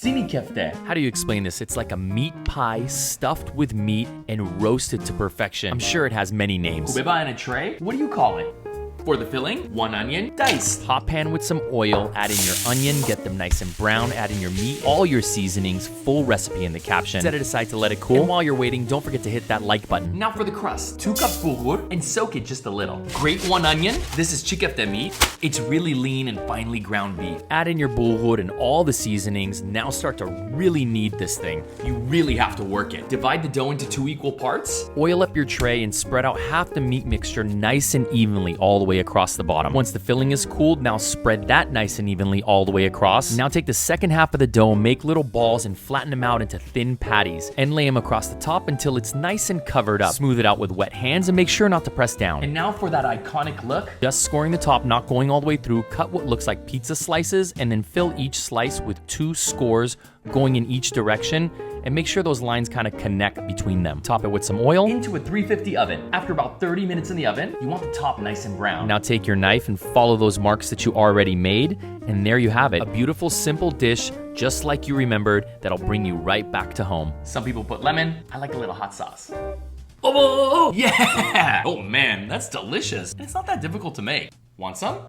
Sini Kufte. How do you explain this? It's like a meat pie stuffed with meat and roasted to perfection. I'm sure it has many names. Koobehbah in a tray? What do you call it? For the filling, 1 onion, diced. Hot pan with some oil, add in your onion, get them nice and brown, add in your meat, all your seasonings, full recipe in the caption. Set it aside to let it cool. And while you're waiting, don't forget to hit that like button. Now for the crust. 2 cups bulgur and soak it just a little. Grate 1 onion. This is Chikufte meat. It's really lean and finely ground beef. Add in your bulgur and all the seasonings. Now start to really knead this thing. You really have to work it. Divide the dough into 2 equal parts. Oil up your tray and spread out half the meat mixture nice and evenly all the way across the bottom. Once the filling is cooled, now spread that nice and evenly all the way across. Now take the second half of the dough, make little balls and flatten them out into thin patties and lay them across the top until it's nice and covered up. Smooth it out with wet hands and make sure not to press down. And now for that iconic look, just scoring the top, not going all the way through, cut what looks like pizza slices and then fill each slice with 2 scores going in each direction, and make sure those lines kind of connect between them. Top it with some oil. Into a 350 oven. After about 30 minutes in the oven, you want the top nice and brown. Now take your knife and follow those marks that you already made, and there you have it. A beautiful, simple dish, just like you remembered, that'll bring you right back to home. Some people put lemon. I like a little hot sauce. Oh, yeah! Oh man, that's delicious. And it's not that difficult to make. Want some?